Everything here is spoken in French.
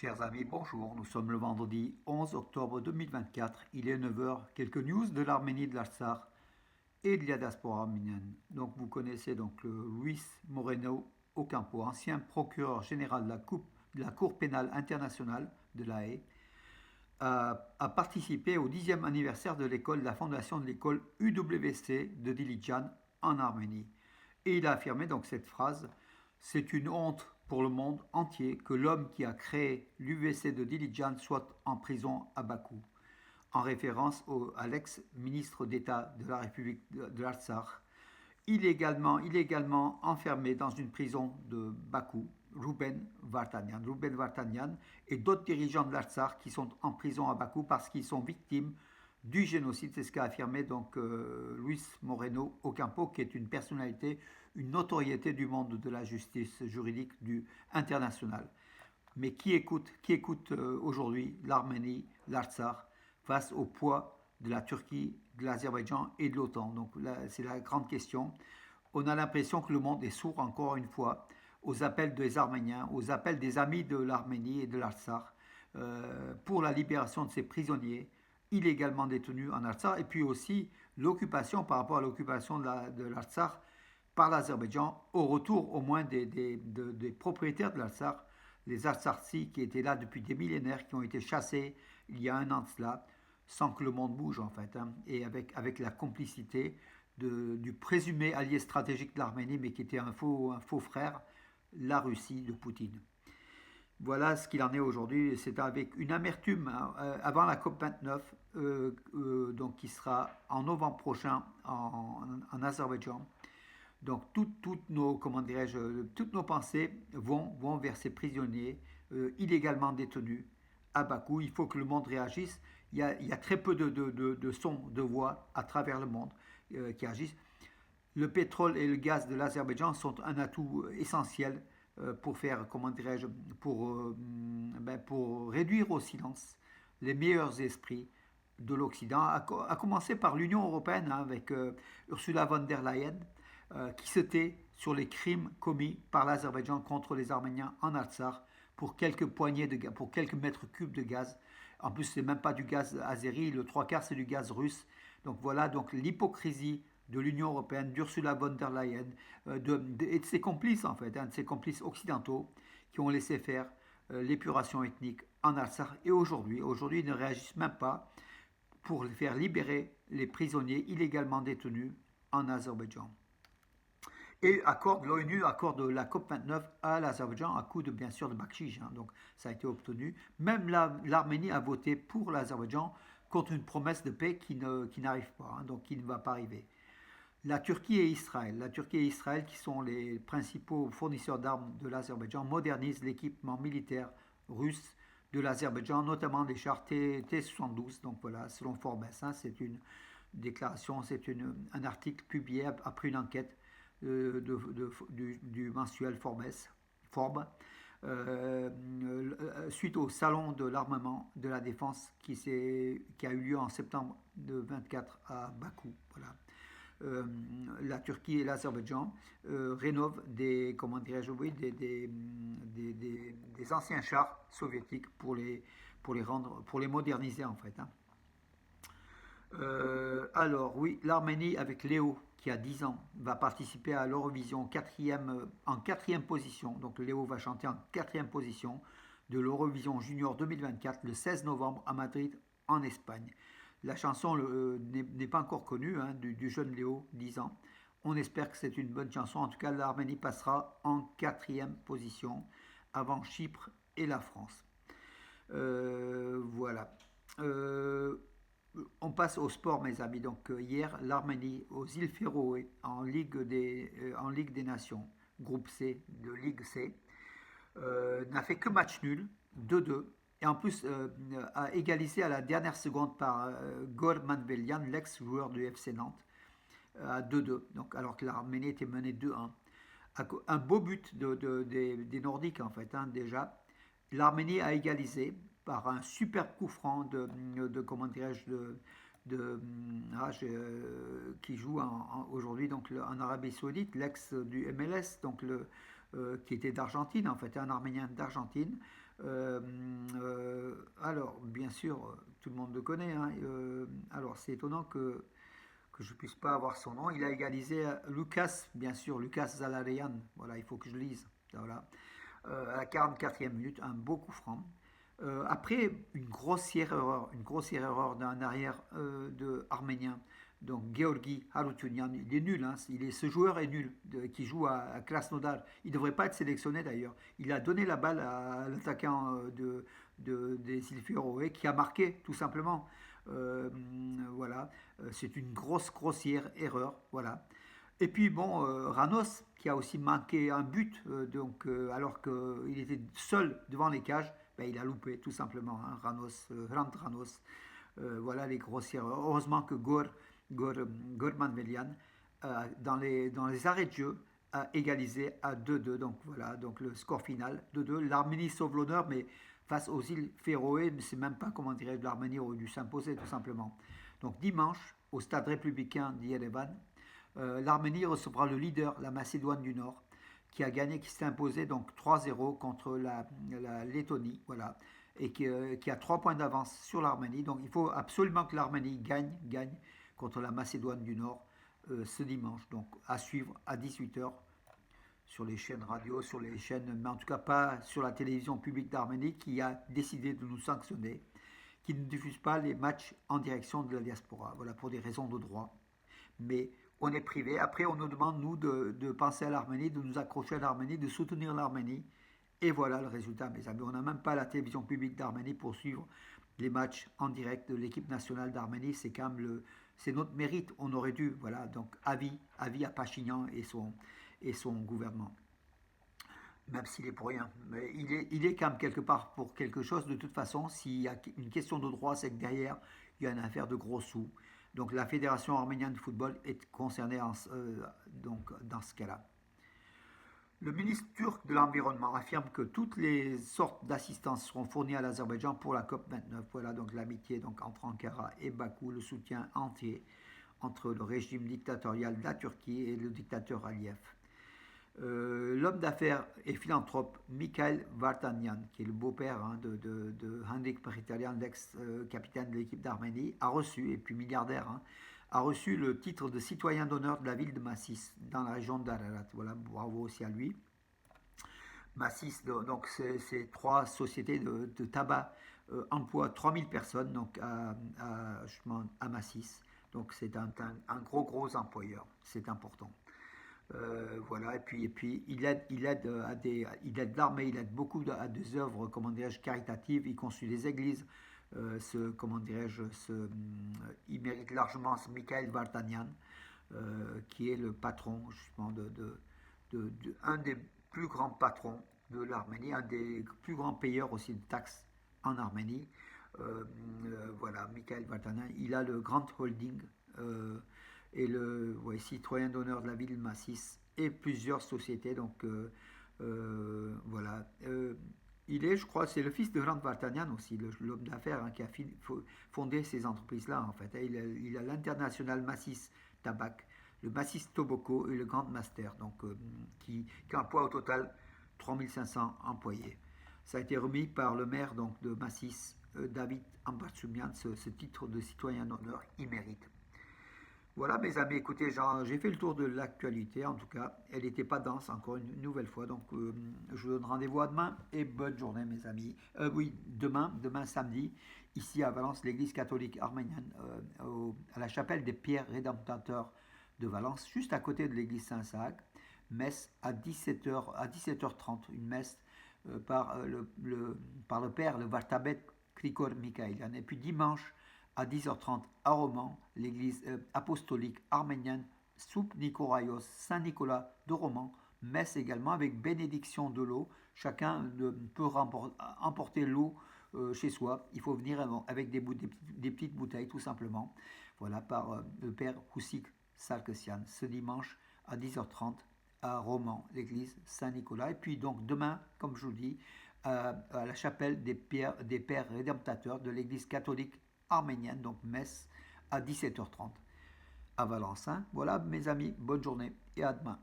Chers amis, bonjour. Nous sommes le vendredi 11 octobre 2024. Il est 9 heures. Quelques news de l'Arménie, de l'Artsakh et de la diaspora arménienne. Donc vous connaissez donc le Luis Moreno Ocampo, ancien procureur général de la Cour pénale internationale de La Haye, a participé au 10e anniversaire de l'école, de la fondation de l'école UWC de Dilijan en Arménie. Et il a affirmé donc cette phrase: c'est une honte pour le monde entier que l'homme qui a créé l'UVC de Dilijan soit en prison à Bakou, en référence à l'ex-ministre d'État de la République de l'Artsakh, illégalement enfermé dans une prison de Bakou, Ruben Vartanian et d'autres dirigeants de l'Artsakh qui sont en prison à Bakou parce qu'ils sont victimes du génocide. C'est ce qu'a affirmé donc Luis Moreno Ocampo, qui est une personnalité, une notoriété du monde de la justice juridique internationale. Mais qui écoute aujourd'hui l'Arménie, l'Artsakh, face au poids de la Turquie, de l'Azerbaïdjan et de l'OTAN? Donc là, c'est la grande question. On a l'impression que le monde est sourd encore une fois aux appels des Arméniens, aux appels des amis de l'Arménie et de l'Artsakh pour la libération de ces prisonniers illégalement détenus en Artsakh, et puis aussi l'occupation par rapport à l'occupation de l'Artsakh par l'Azerbaïdjan, au retour au moins des propriétaires de l'Artsakh, les Artsakhi qui étaient là depuis des millénaires, qui ont été chassés il y a un an de cela, sans que le monde bouge en fait, hein, et avec la complicité du présumé allié stratégique de l'Arménie, mais qui était un faux frère, la Russie de Poutine. Voilà ce qu'il en est aujourd'hui. C'est avec une amertume, hein, avant la COP29, donc qui sera en novembre prochain en Azerbaïdjan. Donc toutes nos pensées vont vers ces prisonniers illégalement détenus à Bakou. Il faut que le monde réagisse. Il y a très peu de sons, de voix à travers le monde qui agissent. Le pétrole et le gaz de l'Azerbaïdjan sont un atout essentiel pour faire, pour réduire au silence les meilleurs esprits de l'Occident, à commencer par l'Union européenne, hein, avec Ursula von der Leyen, qui se tait sur les crimes commis par l'Azerbaïdjan contre les Arméniens en Artsakh pour quelques poignées de gaz, pour quelques mètres cubes de gaz. En plus, c'est même pas du gaz azéri, le trois quarts c'est du gaz russe. Donc voilà, donc l'hypocrisie de l'Union européenne, d'Ursula von der Leyen, et de ses complices en fait, hein, de ses complices occidentaux qui ont laissé faire l'épuration ethnique en Artsakh. Et aujourd'hui, ils ne réagissent même pas pour faire libérer les prisonniers illégalement détenus en Azerbaïdjan. Et l'ONU accorde la COP29 à l'Azerbaïdjan à coup de, bien sûr, de bakshish, hein, donc ça a été obtenu. Même l'Arménie a voté pour l'Azerbaïdjan contre une promesse de paix qui n'arrive pas, hein, donc qui ne va pas arriver. La Turquie et Israël, qui sont les principaux fournisseurs d'armes de l'Azerbaïdjan, modernisent l'équipement militaire russe de l'Azerbaïdjan, notamment des chars T-72. Donc voilà, selon Forbes, hein, c'est une déclaration, un article publié après une enquête du mensuel Forbes, suite au salon de l'armement de la défense qui a eu lieu en septembre de 24 à Bakou. Voilà. La Turquie et l'Azerbaïdjan rénovent comment dirais-je, oui, des anciens chars soviétiques pour les moderniser en fait, hein. Alors oui, l'Arménie avec Léo qui a 10 ans va participer à l'Eurovision en quatrième position. Donc Léo va chanter en quatrième position de l'Eurovision Junior 2024 le 16 novembre à Madrid en Espagne. La chanson n'est pas encore connue, hein, du jeune Léo, 10 ans. On espère que c'est une bonne chanson. En tout cas, l'Arménie passera en quatrième position avant Chypre et la France. Voilà. On passe au sport, mes amis. Donc hier, l'Arménie aux îles Féroé en Ligue des Nations, groupe C de Ligue C, n'a fait que match nul, 2-2. Et en plus, a égalisé à la dernière seconde par Gor Manvelian, l'ex-joueur du FC Nantes, à 2-2. Donc, alors que l'Arménie était menée 2-1. Un beau but des Nordiques, en fait, hein, déjà. L'Arménie a égalisé par un super coup franc comment dirais-je, qui joue aujourd'hui donc en Arabie Saoudite, l'ex du MLS, donc qui était d'Argentine, en fait, un Arménien d'Argentine. Alors, bien sûr, tout le monde le connaît, hein, alors, c'est étonnant que je ne puisse pas avoir son nom. Il a égalisé Lucas, bien sûr, Lucas Zalarian. Voilà, il faut que je lise. Voilà. À la 44e minute, un beau coup franc. Après, une grossière erreur d'un arrière de arménien. Donc Georgi Haroutunian, il est nul, hein, ce joueur est nul, qui joue à Krasnodar. Il ne devrait pas être sélectionné d'ailleurs. Il a donné la balle à l'attaquant des îles Féroé qui a marqué tout simplement. Voilà, c'est une grossière erreur. Voilà. Et puis bon, Ranos, qui a aussi manqué un but, alors qu'il était seul devant les cages, ben, il a loupé tout simplement, hein, Ranos, Hrant Ranos. Voilà les grossières. Heureusement que Gor Manvelian, dans les arrêts de jeu, a égalisé à 2-2. Donc voilà, donc le score final 2-2. L'Arménie sauve l'honneur, mais face aux îles Féroé, c'est même pas, comment dirais-je, l'Arménie aurait dû s'imposer tout simplement. Donc dimanche, au stade républicain d'Yerevan, l'Arménie recevra le leader, la Macédoine du Nord, qui a gagné, qui s'est imposé donc 3-0 contre la Lettonie, voilà, et qui a 3 points d'avance sur l'Arménie. Donc il faut absolument que l'Arménie gagne contre la Macédoine du Nord ce dimanche. Donc à suivre à 18h sur les chaînes radio, sur les chaînes, mais en tout cas pas sur la télévision publique d'Arménie qui a décidé de nous sanctionner, qui ne diffuse pas les matchs en direction de la diaspora, voilà, pour des raisons de droit. Mais on est privé. Après, on nous demande, nous, de penser à l'Arménie, de nous accrocher à l'Arménie, de soutenir l'Arménie. Et voilà le résultat, mes amis. On n'a même pas la télévision publique d'Arménie pour suivre les matchs en direct de l'équipe nationale d'Arménie. C'est quand même c'est notre mérite. On aurait dû, voilà. Donc, avis à Pachinian et son gouvernement. Même s'il est pour rien. Mais il est quand même quelque part pour quelque chose. De toute façon, s'il y a une question de droit, c'est que derrière, il y a une affaire de gros sous. Donc la Fédération arménienne de football est concernée donc, dans ce cas-là. Le ministre turc de l'Environnement affirme que toutes les sortes d'assistance seront fournies à l'Azerbaïdjan pour la COP29. Voilà donc l'amitié donc, entre Ankara et Bakou, le soutien entier entre le régime dictatorial de la Turquie et le dictateur Aliyev. L'homme d'affaires et philanthrope Mikhail Vartanyan, qui est le beau-père, hein, de Henrik Mkhitaryan, l'ex-capitaine de l'équipe d'Arménie, a reçu, et puis milliardaire, hein, a reçu le titre de citoyen d'honneur de la ville de Massis, dans la région d'Ararat. Voilà, bravo aussi à lui. Massis, donc c'est 3 sociétés de tabac emploient 3000 personnes donc à Massis. Donc c'est un gros employeur, c'est important. Voilà, et puis il aide l'armée, il aide beaucoup à des œuvres, comment dirais-je, caritatives, il construit des églises, comment dirais-je, il mérite largement ce Mikhail Vartanyan, qui est le patron, justement, un des plus grands patrons de l'Arménie, un des plus grands payeurs aussi de taxes en Arménie. Voilà, Mikhail Vartanyan, il a le Grand Holding, et citoyen d'honneur de la ville de Massis et plusieurs sociétés. Donc voilà. Il est, je crois, c'est le fils de Hrant Vartanyan aussi, l'homme d'affaires, hein, qui a fondé ces entreprises-là en fait. Il a l'International Massis Tabac, le Massis Tobacco et le Grand Master, donc qui emploie au total 3500 employés. Ça a été remis par le maire donc, de Massis, David Ambartsumian, ce titre de citoyen d'honneur, il mérite. Voilà mes amis, écoutez, j'ai fait le tour de l'actualité, en tout cas, elle n'était pas dense encore une nouvelle fois, donc je vous donne rendez-vous à demain et bonne journée mes amis. Oui, demain samedi, ici à Valence, l'église catholique arménienne, à la chapelle des Pierres Rédemptateurs de Valence, juste à côté de l'église Saint-Sac, messe à 17h30, une messe par le père, le Vartabet Krikor Mikhailian, et puis dimanche, à 10h30 à Romans, l'église apostolique arménienne Soup Nikoraios Saint-Nicolas de Romans, messe également avec bénédiction de l'eau. Chacun peut emporter l'eau chez soi. Il faut venir avec des petites bouteilles tout simplement. Voilà, par le père Houssik Sarkessian, ce dimanche à 10h30 à Romans, l'église Saint-Nicolas. Et puis donc demain, comme je vous dis, à la chapelle des Pères Rédemptateurs de l'église catholique arménienne, donc messe à 17h30 à Valence. Hein. Voilà mes amis, bonne journée et à demain.